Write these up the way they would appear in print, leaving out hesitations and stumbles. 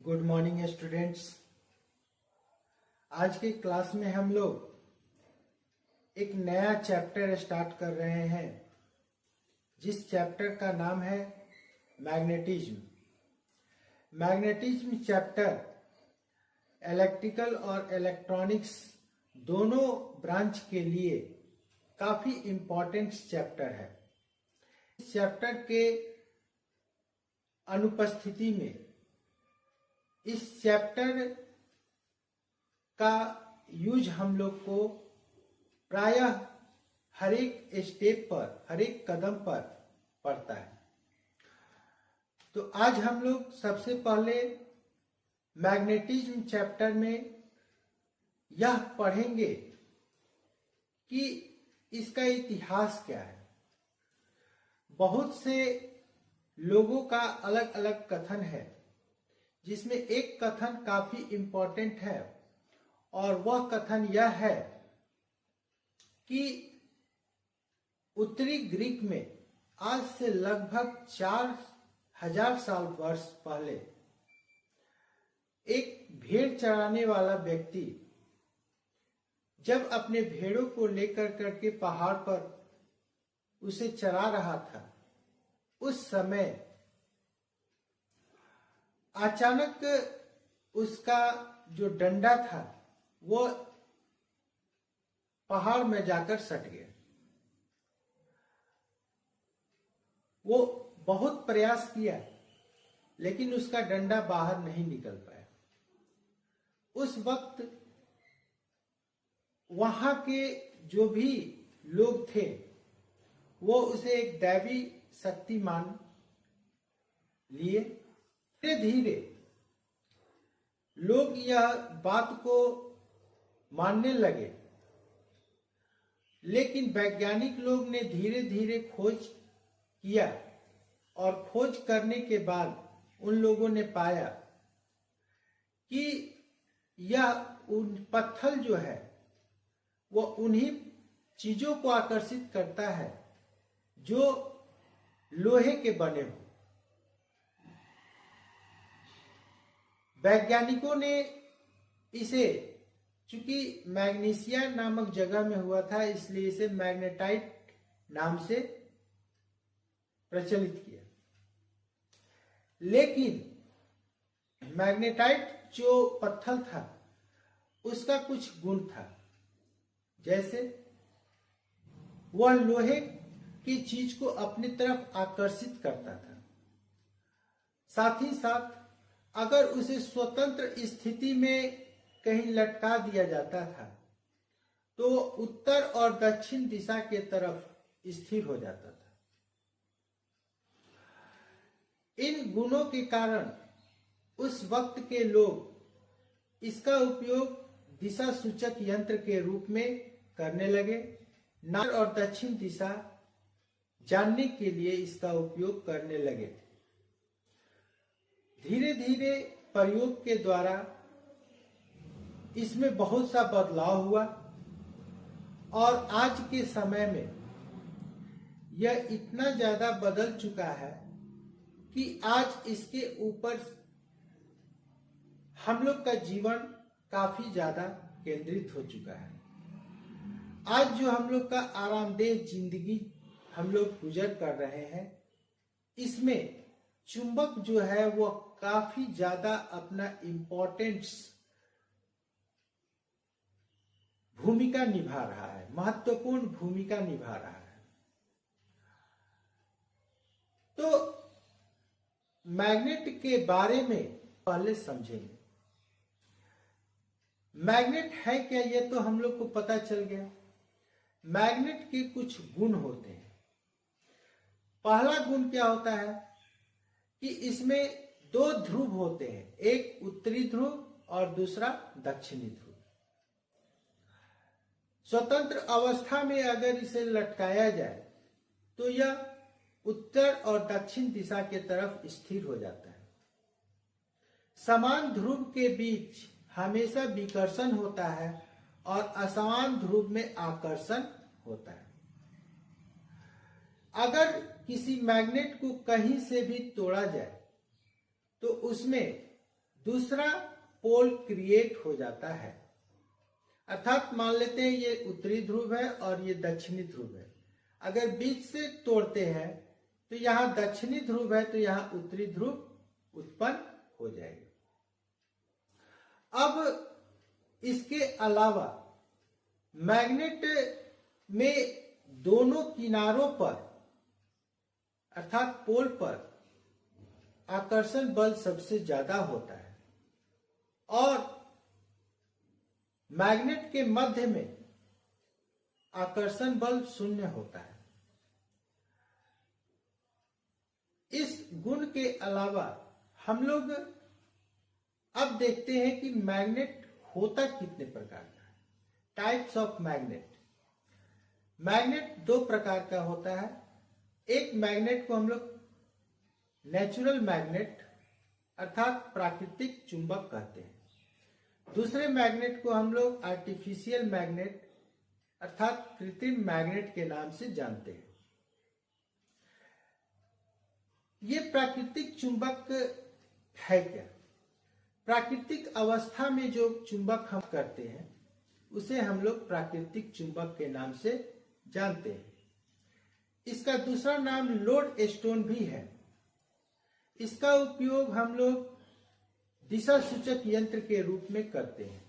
Good morning students. आज के class में हम लोग एक नया चैप्टर स्टार्ट कर रहे हैं जिस चैप्टर का नाम है मैग्नेटिज्म। मैग्नेटिज्म चैप्टर इलेक्ट्रिकल और इलेक्ट्रॉनिक्स दोनों ब्रांच के लिए काफी इम्पोर्टेंट चैप्टर है। इस चैप्टर के अनुपस्थिति में इस चैप्टर का यूज हम लोग को प्रायः हर एक स्टेप पर, हर एक कदम पर पड़ता है। तो आज हम लोग सबसे पहले मैग्नेटिज्म चैप्टर में यह पढ़ेंगे कि इसका इतिहास क्या है। बहुत से लोगों का अलग अलग कथन है, जिसमें एक कथन काफी इम्पोर्टेंट है और वह कथन यह है कि उत्तरी ग्रीक में आज से लगभग 4000 साल वर्ष पहले एक भेड़ चराने वाला व्यक्ति जब अपने भेड़ों को लेकर करके पहाड़ पर उसे चरा रहा था, उस समय अचानक उसका जो डंडा था वो पहाड़ में जाकर सट गया। वो बहुत प्रयास किया लेकिन उसका डंडा बाहर नहीं निकल पाया। उस वक्त वहां के जो भी लोग थे वो उसे एक दैवी शक्ति मान लिए। धीरे धीरे लोग यह बात को मानने लगे, लेकिन वैज्ञानिक लोग ने धीरे धीरे खोज किया और खोज करने के बाद उन लोगों ने पाया कि यह पत्थर जो है वो उन्हीं चीजों को आकर्षित करता है जो लोहे के बने हो। वैज्ञानिकों ने इसे, चूंकि मैग्नीशिया नामक जगह में हुआ था, इसलिए इसे मैग्नेटाइट नाम से प्रचलित किया। लेकिन मैग्नेटाइट जो पत्थर था उसका कुछ गुण था, जैसे वह लोहे की चीज को अपनी तरफ आकर्षित करता था। साथ ही साथ अगर उसे स्वतंत्र स्थिति में कहीं लटका दिया जाता था तो उत्तर और दक्षिण दिशा के तरफ स्थिर हो जाता था। इन गुणों के कारण उस वक्त के लोग इसका उपयोग दिशा सूचक यंत्र के रूप में करने लगे। उत्तर और दक्षिण दिशा जानने के लिए इसका उपयोग करने लगे। धीरे धीरे प्रयोग के द्वारा इसमें बहुत सा बदलाव हुआ और आज के समय में यह इतना ज्यादा बदल चुका है कि आज इसके ऊपर हम लोग का जीवन काफी ज्यादा केंद्रित हो चुका है। आज जो हम लोग का आरामदेह जिंदगी हम लोग गुजर कर रहे हैं, इसमें चुंबक जो है वो काफी ज्यादा अपना इम्पोर्टेंस भूमिका निभा रहा है, महत्वपूर्ण भूमिका निभा रहा है। तो मैग्नेट के बारे में पहले समझेंगे। मैग्नेट है क्या, ये तो हम लोग को पता चल गया। मैग्नेट के कुछ गुण होते हैं। पहला गुण क्या होता है कि इसमें दो ध्रुव होते हैं, एक उत्तरी ध्रुव और दूसरा दक्षिणी ध्रुव। स्वतंत्र अवस्था में अगर इसे लटकाया जाए तो यह उत्तर और दक्षिण दिशा के तरफ स्थिर हो जाता है। समान ध्रुव के बीच हमेशा विकर्षण होता है और असमान ध्रुव में आकर्षण होता है। अगर किसी मैग्नेट को कहीं से भी तोड़ा जाए तो उसमें दूसरा पोल क्रिएट हो जाता है। अर्थात मान लेते हैं ये उत्तरी ध्रुव है और ये दक्षिणी ध्रुव है। अगर बीच से तोड़ते हैं तो यहाँ दक्षिणी ध्रुव है तो यहाँ उत्तरी ध्रुव उत्पन्न हो जाएगी। अब इसके अलावा मैग्नेट में दोनों किनारों पर अर्थात पोल पर आकर्षण बल सबसे ज्यादा होता है और मैग्नेट के मध्य में आकर्षण बल शून्य होता है। इस गुण के अलावा हम लोग अब देखते हैं कि मैग्नेट होता कितने प्रकार का है। Types of magnet. मैग्नेट दो प्रकार का होता है। एक मैग्नेट को हम लोग नेचुरल मैग्नेट अर्थात प्राकृतिक चुंबक कहते हैं। दूसरे मैग्नेट को हम लोग आर्टिफिशियल मैग्नेट अर्थात कृत्रिम मैग्नेट के नाम से जानते हैं। ये प्राकृतिक चुंबक है क्या? प्राकृतिक अवस्था में जो चुंबक हम करते हैं उसे हम लोग प्राकृतिक चुंबक के नाम से जानते हैं। इसका दूसरा नाम लोड स्टोन भी है। इसका उपयोग हम लोग दिशा सूचक यंत्र के रूप में करते हैं।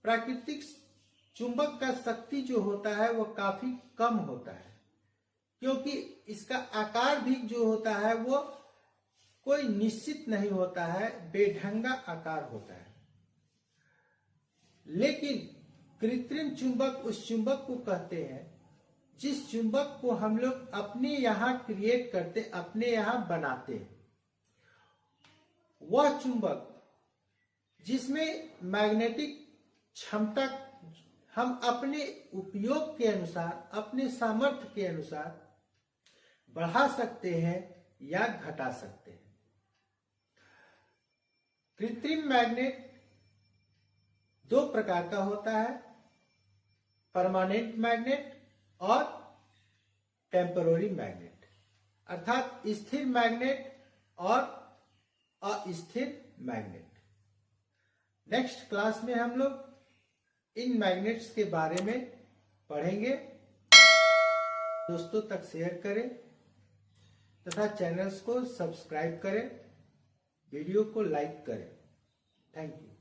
प्राकृतिक चुंबक का शक्ति जो होता है वह काफी कम होता है क्योंकि इसका आकार भी जो होता है वो कोई निश्चित नहीं होता है, बेढंगा आकार होता है। लेकिन कृत्रिम चुंबक उस चुंबक को कहते हैं जिस चुंबक को हम लोग अपने यहाँ क्रिएट करते, अपने यहाँ बनाते हैं। वह चुंबक जिसमें मैग्नेटिक क्षमता हम अपने उपयोग के अनुसार, अपने सामर्थ्य के अनुसार बढ़ा सकते हैं या घटा सकते हैं। कृत्रिम मैग्नेट दो प्रकार का होता है, परमानेंट मैग्नेट और टेम्पररी मैग्नेट अर्थात स्थिर मैग्नेट और अस्थिर मैग्नेट। नेक्स्ट क्लास में हम लोग इन मैग्नेट्स के बारे में पढ़ेंगे। दोस्तों तक शेयर करें तथा चैनल्स को सब्सक्राइब करें, वीडियो को लाइक करें। Thank you.